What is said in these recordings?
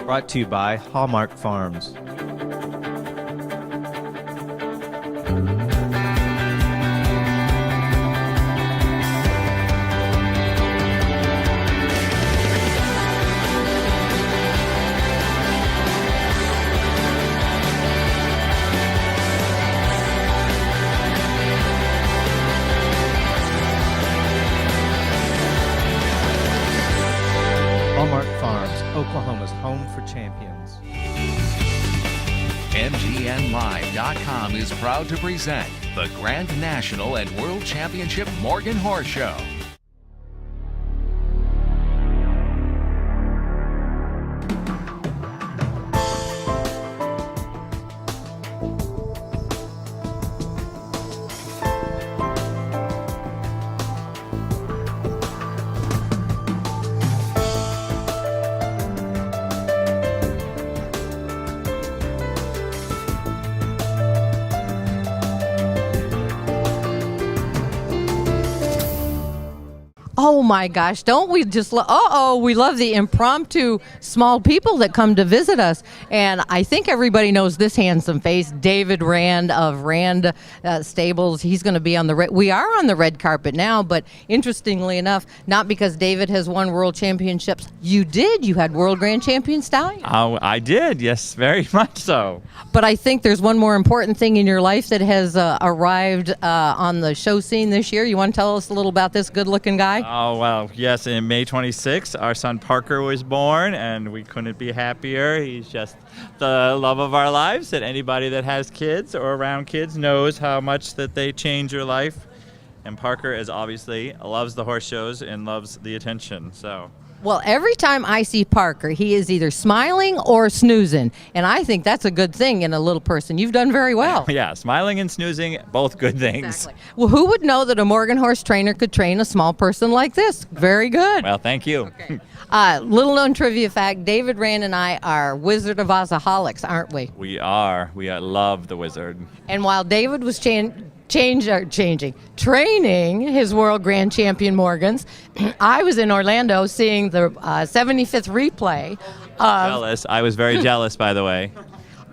Brought to you by Hallmark Farms. Hallmark Farms, Oklahoma's home for champions. MGNLive.com is proud to present the Grand National and World Championship Morgan Horse Show. Oh my gosh, don't we just we love the impromptu small people that come to visit us. And I think everybody knows this handsome face, David Rand of Rand Stables. He's going to be on we are on the red carpet now, but interestingly enough, not because David has won world championships. You had world grand champion stallion. Oh, I did, yes, very much so. But I think there's one more important thing in your life that has arrived on the show scene this year. You want to tell us a little about this good-looking guy? Oh, well, yes, in May 26th, our son Parker was born, and we couldn't be happier. He's just the love of our lives, that anybody that has kids or around kids knows how much that they change your life. And Parker is obviously loves the horse shows and loves the attention, so... Well, every time I see Parker, he is either smiling or snoozing, and I think that's a good thing in a little person. You've done very well. Yeah, smiling and snoozing, both good things. Exactly. Well, who would know that a Morgan horse trainer could train a small person like this? Very good. Well, thank you. Okay. Little known trivia fact, David Rand and I are Wizard of Ozaholics, aren't we? We are. We love the Wizard. And while David was training his world grand champion Morgans, I was in Orlando seeing the 75th replay of I was very jealous, by the way.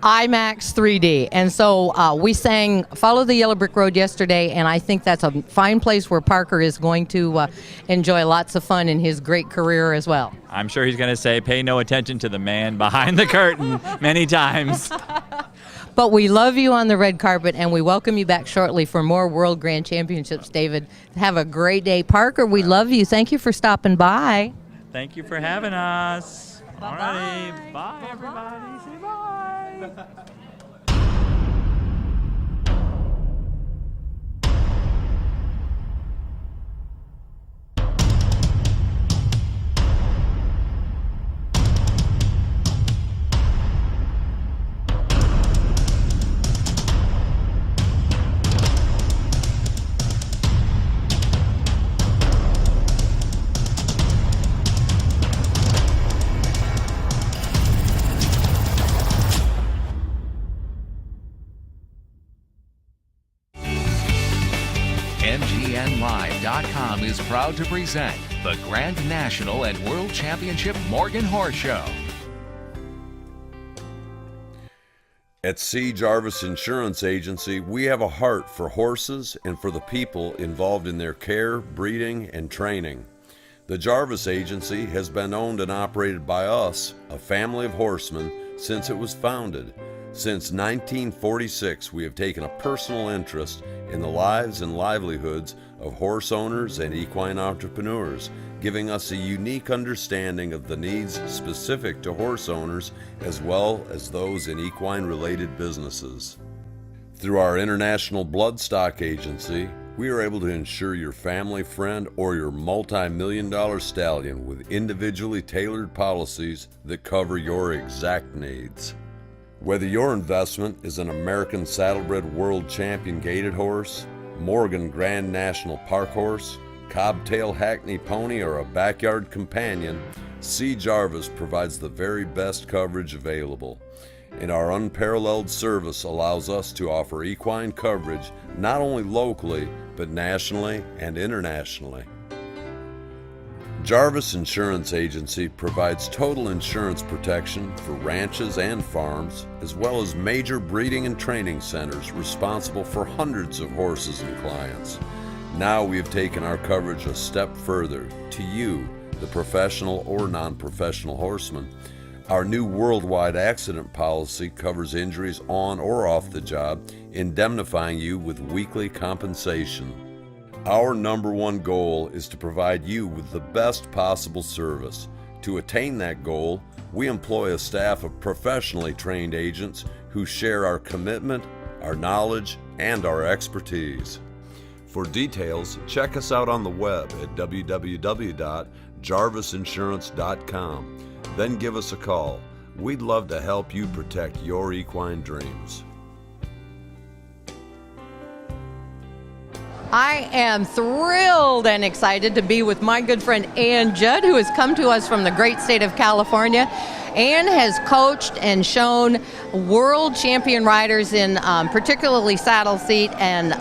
IMAX 3D. And so we sang Follow the Yellow Brick Road yesterday, and I think that's a fine place where Parker is going to enjoy lots of fun in his great career as well. I'm sure he's going to say, pay no attention to the man behind the curtain many times. But we love you on the red carpet, and we welcome you back shortly for more World Grand Championships, David. Have a great day. Parker, we love you. Thank you for stopping by. Thank you for having us. Bye-bye. All righty. Bye, everybody. Say bye. MGNLive.com is proud to present the Grand National and World Championship Morgan Horse Show. At C. Jarvis Insurance Agency, we have a heart for horses and for the people involved in their care, breeding, and training. The Jarvis Agency has been owned and operated by us, a family of horsemen, since it was founded. Since 1946, we have taken a personal interest in the lives and livelihoods of horse owners and equine entrepreneurs, giving us a unique understanding of the needs specific to horse owners as well as those in equine-related businesses. Through our International Bloodstock Agency, we are able to insure your family, friend, or your multi-million-dollar stallion with individually tailored policies that cover your exact needs. Whether your investment is an American Saddlebred World Champion Gaited Horse, Morgan Grand National Park Horse, Cobtail Hackney Pony, or a backyard companion, C. Jarvis provides the very best coverage available. And our unparalleled service allows us to offer equine coverage not only locally, but nationally and internationally. Jarvis Insurance Agency provides total insurance protection for ranches and farms, as well as major breeding and training centers responsible for hundreds of horses and clients. Now we have taken our coverage a step further to you, the professional or non-professional horseman. Our new worldwide accident policy covers injuries on or off the job, indemnifying you with weekly compensation. Our number one goal is to provide you with the best possible service. To attain that goal, we employ a staff of professionally trained agents who share our commitment, our knowledge, and our expertise. For details, check us out on the web at www.jarvisinsurance.com. Then give us a call. We'd love to help you protect your equine dreams. I am thrilled and excited to be with my good friend Judd, who has come to us from the great state of California. Ann has coached and shown world champion riders in particularly saddle seat and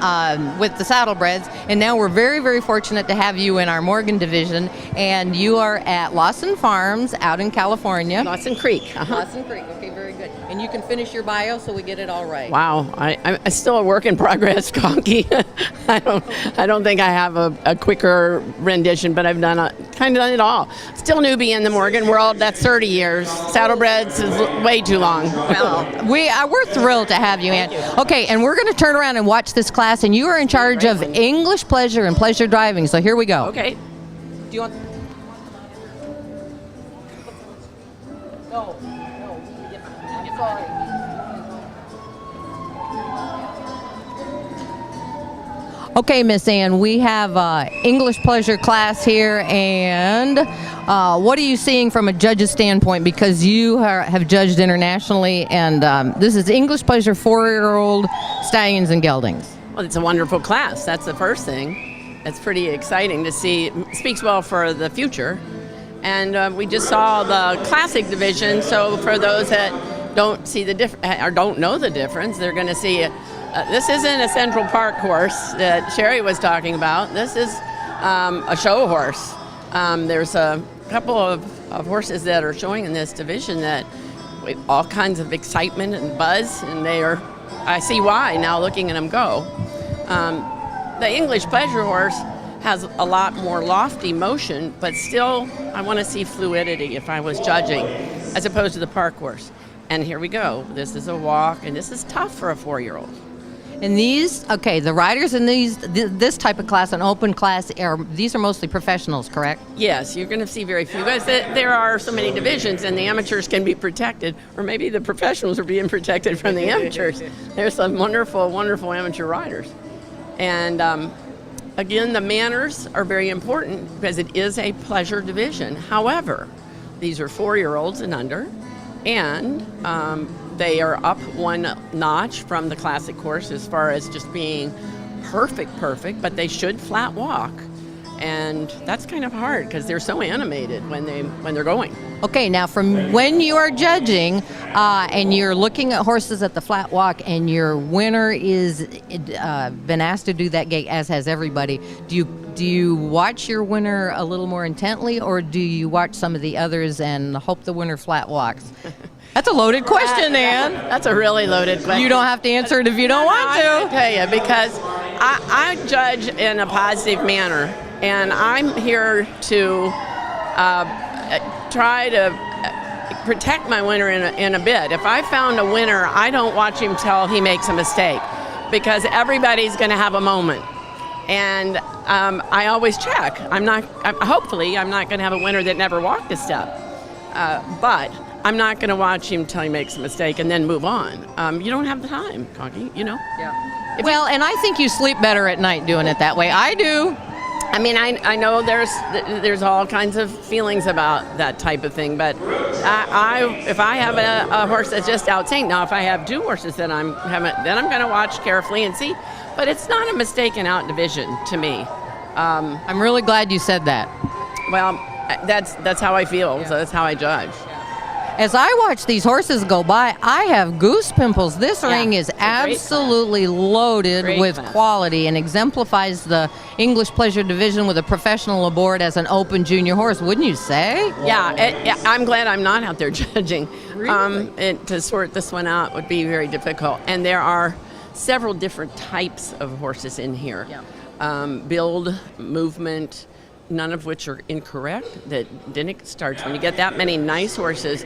with the saddlebreds. And now we're very, very fortunate to have you in our Morgan division. And you are at Lawson Farms out in California. Lawson Creek. Lawson Creek. Okay, very good. And you can finish your bio so we get it all right. Wow, I'm still a work in progress, Conky. I don't think I have a quicker rendition, but I've done it all. Still newbie in the Morgan world. That's 30 years. Saddlebreds is way too long. Well, we're thrilled to have you, Ann. Okay, and we're going to turn around and watch this class, and you are in charge of English pleasure and pleasure driving. So here we go. Okay. Do you want? No. I'm sorry. Okay, Miss Ann, we have English pleasure class here, and what are you seeing from a judge's standpoint? Because you have judged internationally, and this is English pleasure 4-year-old stallions and geldings. Well, it's a wonderful class. That's the first thing. It's pretty exciting to see. It speaks well for the future. And we just saw the classic division, so for those that don't see the or don't know the difference, they're going to see this isn't a Central Park horse that Sherry was talking about. This is a show horse. There's a couple of horses that are showing in this division that with all kinds of excitement and buzz, and I see why now looking at them go. The English pleasure horse has a lot more lofty motion, but still I want to see fluidity if I was judging, as opposed to the park horse. And here we go. This is a walk, and this is tough for a 4-year-old. And the riders in this type of class, an open class, these are mostly professionals, correct? Yes, you're going to see very few guys. There are so many divisions, and the amateurs can be protected, or maybe the professionals are being protected from the amateurs. There's some wonderful, wonderful amateur riders. And again, the manners are very important because it is a pleasure division. However, these are 4-year-olds and under, and they are up one notch from the classic course as far as just being perfect, but they should flat walk. And that's kind of hard because they're so animated when they're going. Okay, now from when you are judging and you're looking at horses at the flat walk and your winner is been asked to do that gait, as has everybody, do you watch your winner a little more intently, or do you watch some of the others and hope the winner flat walks? That's a loaded question, Ann. That's a really loaded question. You don't have to answer it if you don't want to. I'll tell you, because I judge in a positive manner, and I'm here to try to protect my winner in a bit. If I found a winner, I don't watch him till he makes a mistake, because everybody's going to have a moment. And I always check. Hopefully, I'm not going to have a winner that never walked a step. But I'm not going to watch him till he makes a mistake and then move on. You don't have the time, Conky, Yeah. And I think you sleep better at night doing it that way. I do. I mean, I know there's all kinds of feelings about that type of thing, but if I have a horse that's just out saying, now if I have 2 horses that then I'm going to watch carefully and see. But it's not a mistaken out division to me. I'm really glad you said that. Well, that's how I feel, so that's how I judge. as I watch these horses go by, I have goose pimples. This ring is absolutely loaded with quality and exemplifies the English Pleasure Division with a professional aboard as an open junior horse, wouldn't you say? Yeah, I'm glad I'm not out there judging. Really? To sort this one out would be very difficult. And there are several different types of horses in here. Yeah. Build, movement, none of which are incorrect. That didn't start when you get that many nice horses.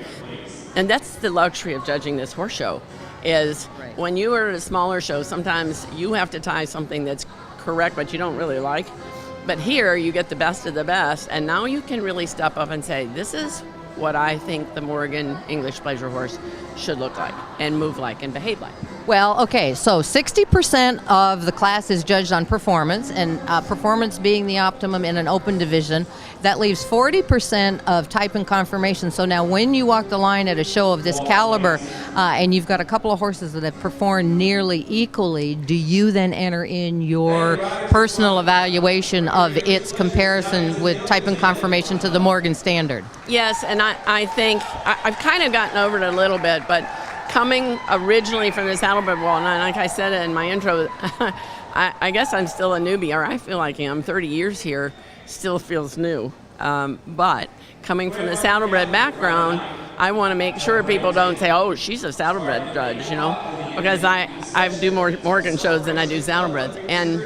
And that's the luxury of judging this horse show, is when you are at a smaller show, sometimes you have to tie something that's correct but you don't really like. But here you get the best of the best, and now you can really step up and say, this is what I think the Morgan English Pleasure horse should look like and move like and behave like. Well, okay, so 60% of the class is judged on performance, and performance being the optimum in an open division. That leaves 40% of type and conformation. So now when you walk the line at a show of this caliber, and you've got a couple of horses that have performed nearly equally, do you then enter in your personal evaluation of its comparison with type and conformation to the Morgan standard? Yes, and I think I've kind of gotten over it a little bit, but coming originally from the saddlebred world, and like I said in my intro, I guess I'm still a newbie, or I feel like I'm 30 years here, still feels new. But coming from the saddlebred background, I want to make sure people don't say, oh, she's a saddlebred judge, you know, because I do more Morgan shows than I do saddlebreds. And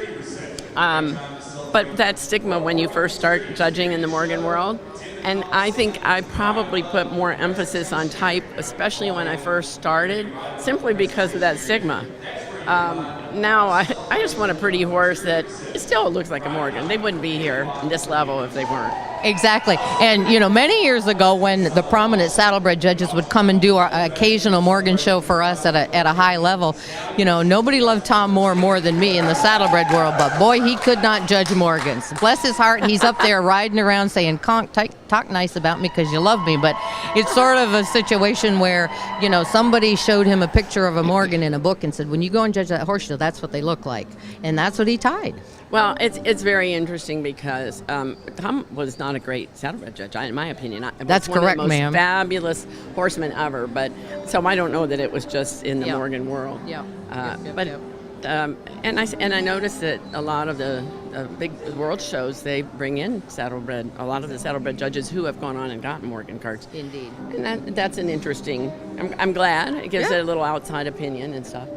but that stigma when you first start judging in the Morgan world. And I think I probably put more emphasis on type, especially when I first started, simply because of that stigma. Now I just want a pretty horse that still looks like a Morgan. They wouldn't be here in this level if they weren't. Exactly. And, you know, many years ago when the prominent saddlebred judges would come and do our occasional Morgan show for us at a high level, you know, nobody loved Tom Moore more than me in the saddlebred world, but boy, he could not judge Morgans. Bless his heart, he's up there riding around saying, Conk, talk nice about me because you love me. But it's sort of a situation where, you know, somebody showed him a picture of a Morgan in a book and said, when you go and judge that horse show, that's what they look like. And that's what he tied. Well, it's very interesting because Tom was not a great saddlebred judge, in my opinion. That's correct, one of the most ma'am. Fabulous horseman ever, but so I don't know that it was just in the Morgan world. And I noticed that a lot of the big world shows, they bring in saddlebred, a lot of the saddlebred judges who have gone on and gotten Morgan carts. Indeed. And that's an interesting, I'm glad. It gives it a little outside opinion and stuff.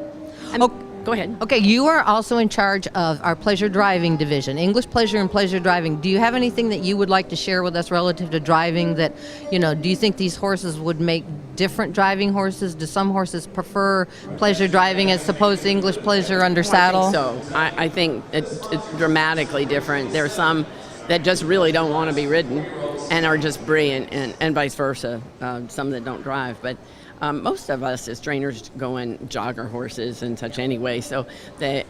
And go ahead. Okay, you are also in charge of our pleasure driving division, English pleasure and pleasure driving. Do you have anything that you would like to share with us relative to driving that, you know, do you think these horses would make different driving horses? Do some horses prefer pleasure driving as opposed to English pleasure under saddle? I think it's dramatically different. There are some that just really don't want to be ridden and are just brilliant, and vice versa, some that don't drive. But most of us as trainers go and jog our horses and such anyway, so they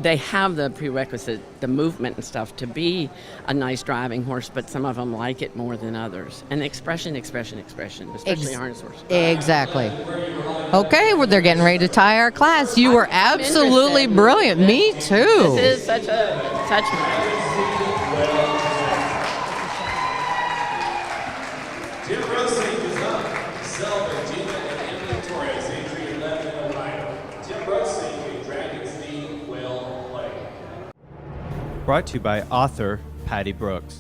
have the prerequisite, the movement and stuff, to be a nice driving horse, but some of them like it more than others. And expression, especially harness horses. Exactly. Okay, well, they're getting ready to tie our class. You were absolutely brilliant. Me too. This is such Brought to you by author Patty Brooks.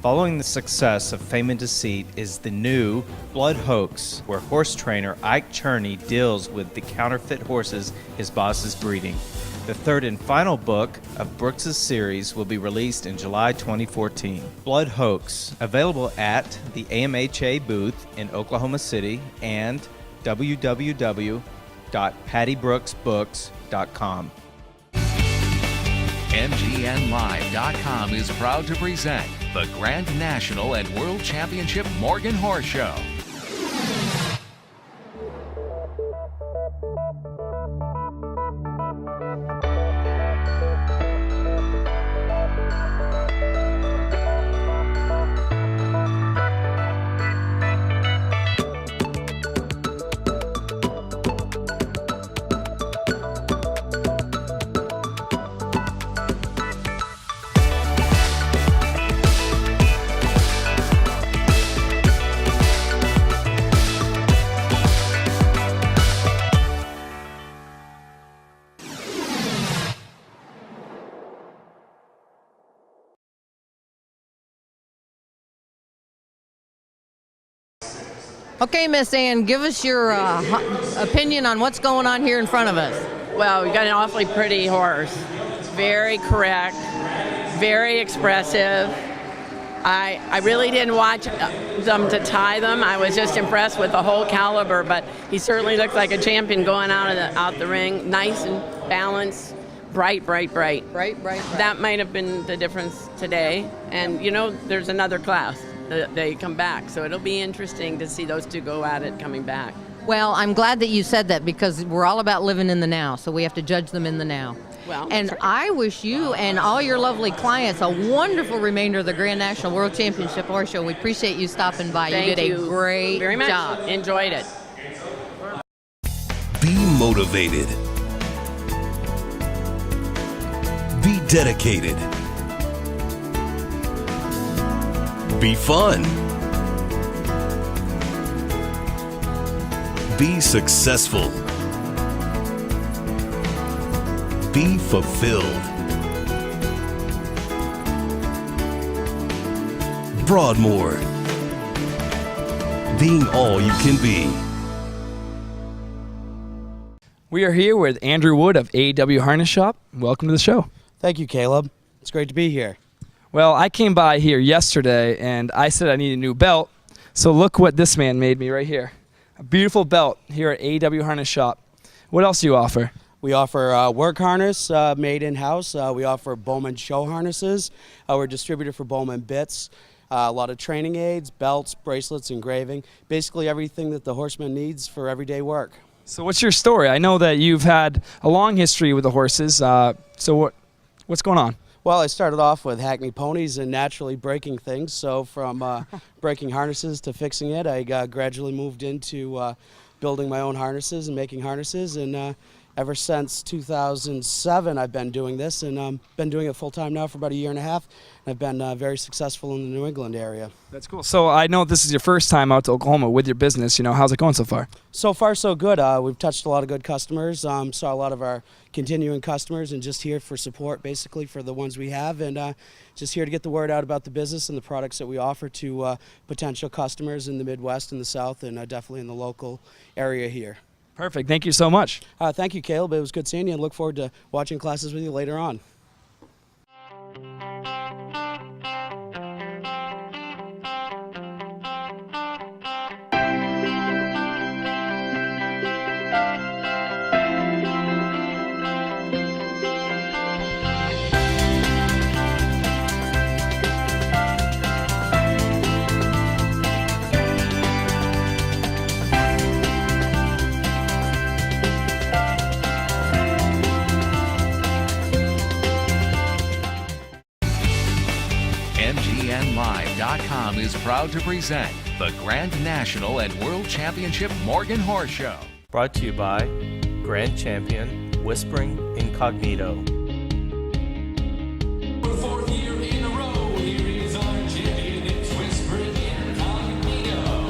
Following the success of Fame and Deceit is the new Blood Hoax, where horse trainer Ike Cherney deals with the counterfeit horses his boss is breeding. The third and final book of Brooks' series will be released in July 2014. Blood Hoax, available at the AMHA booth in Oklahoma City and www.pattybrooksbooks.com. MGNLive.com is proud to present the Grand National and World Championship Morgan Horse Show. Okay, Miss Ann, give us your opinion on what's going on here in front of us. Well, we got an awfully pretty horse. Very correct, very expressive. I really didn't watch them to tie them. I was just impressed with the whole caliber, but he certainly looked like a champion going out the ring. Nice and balanced, bright. Bright. That might have been the difference today. And, you know, there's another class. They come back, so it'll be interesting to see those two go at it coming back. Well, I'm glad that you said that because we're all about living in the now, so we have to judge them in the now. Well, and that's right. I wish you and all your lovely clients a wonderful remainder of the Grand National World Championship Horse Show. We appreciate you stopping by. Thank you did you a great very much. job. Enjoyed it. Be motivated. Be dedicated. Be fun. Be successful. Be fulfilled. Broadmoor. Being all you can be. We are here with Andrew Wood of AEW Harness Shop. Welcome to the show. Thank you, Caleb. It's great to be here. Well, I came by here yesterday and I said I need a new belt. So look what this man made me right here. A beautiful belt here at AEW Harness Shop. What else do you offer? We offer work harness made in-house. We offer Bowman show harnesses. We're a distributor for Bowman bits. A lot of training aids, belts, bracelets, engraving. Basically everything that the horseman needs for everyday work. So what's your story? I know that you've had a long history with the horses. So what's going on? Well, I started off with Hackney ponies and naturally breaking things. So from breaking harnesses to fixing it, I gradually moved into building my own harnesses and making harnesses. And ever since 2007, I've been doing this, and been doing it full-time now for about a year and a half. I've been very successful in the New England area. That's cool. So I know this is your first time out to Oklahoma with your business. You know, how's it going so far? So far, so good. We've touched a lot of good customers, saw a lot of our continuing customers, and just here for support, basically, for the ones we have, and just here to get the word out about the business and the products that we offer to potential customers in the Midwest and the South, and definitely in the local area here. Perfect. Thank you so much. Thank you, Caleb. It was good seeing you, and look forward to watching classes with you later on. MGNLive.com is proud to present the Grand National and World Championship Morgan Horse Show. Brought to you by Grand Champion Whispering Incognito. For the fourth year in a row, here is our champion, it's Whispering Incognito.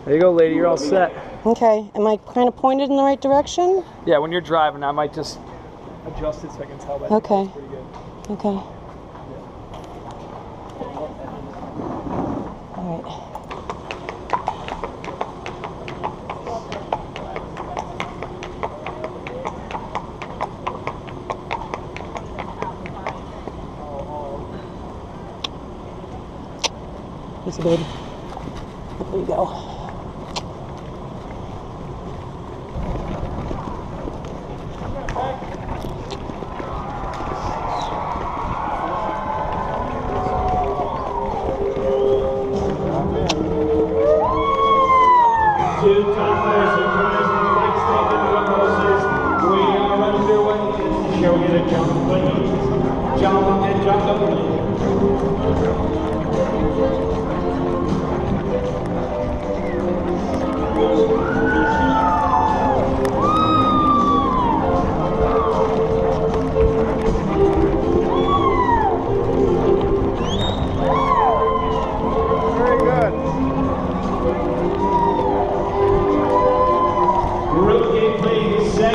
There you go, lady. You're all set. Okay, am I kind of pointed in the right direction? Yeah, when you're driving, I might just adjust it so I can tell that. Okay. It's pretty good. Okay. All right. Easy, baby. There you go.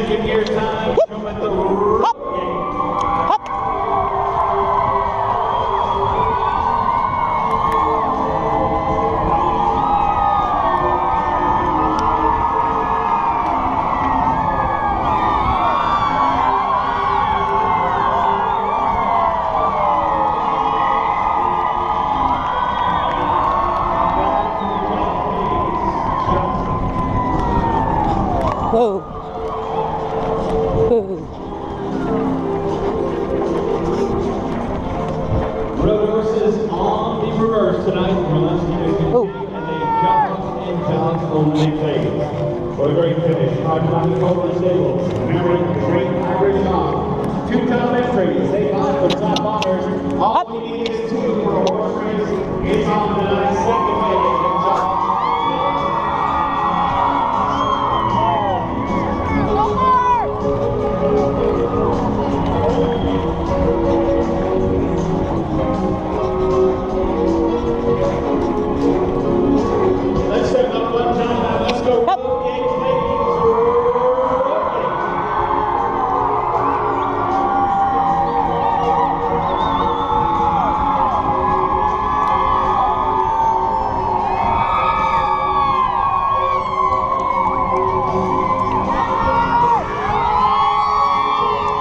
second year time. Come at the rope Whoa. Whoa. Road horses on the reverse tonight. Oh. And they jump and jump only phase. What a great finish. Hard time to go over the stable. Remember, great average on. 2 top entries. They got the top honors. All we need is 2 for a horse race. It's on tonight's second phase. Let's step up one time now. Let's go. Road games, ladies.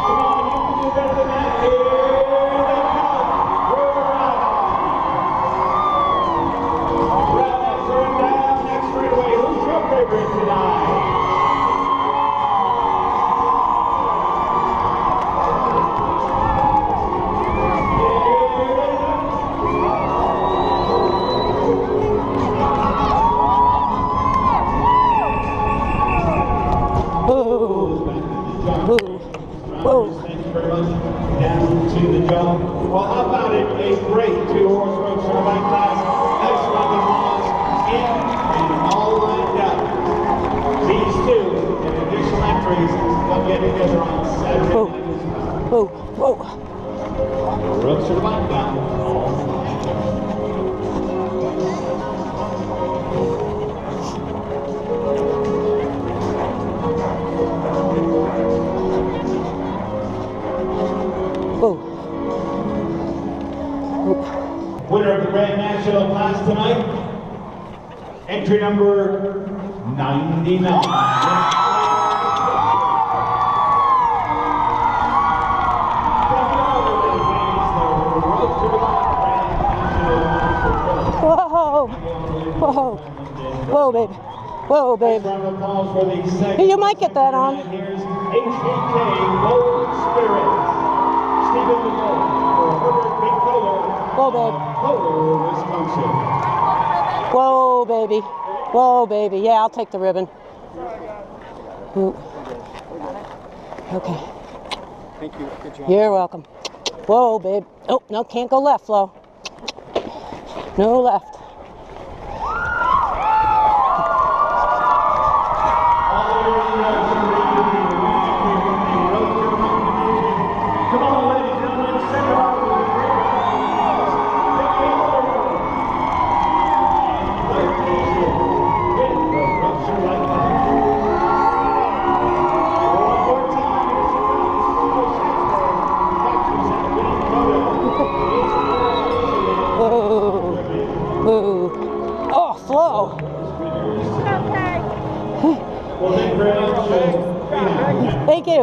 Come on, you can do better than that. Here they come. Road around. Round that turn down, next straightaway. Who's your favorite tonight? Whoa. Whoa. Thank you very much. Down to the jump. Well, how about it? A great 2-horse roadster light class. Next round of laws in and all lined up. These 2 and additional entries will get together on Saturday Whoa. night as well. Whoa. Whoa. Roadster light down. Whoa. Winner of the Grand National class tonight, entry number 99. Whoa. Whoa. Whoa, babe. Whoa, babe. Round of applause for the second. Hey, you might get that on. Here's HBK Bold Spirit. Stephen McCall for Herbert Big Color. Whoa, babe. Kohler, Wisconsin. Whoa, baby. Whoa, baby. Yeah, I'll take the ribbon. Ooh. Okay. Thank you. Good job. You're welcome. Whoa, babe. Oh, no, can't go left, Flo. No left. Come on, ladies and gentlemen, second round. Whoa. Oh, Flo. Well, thank you very much. Thank you.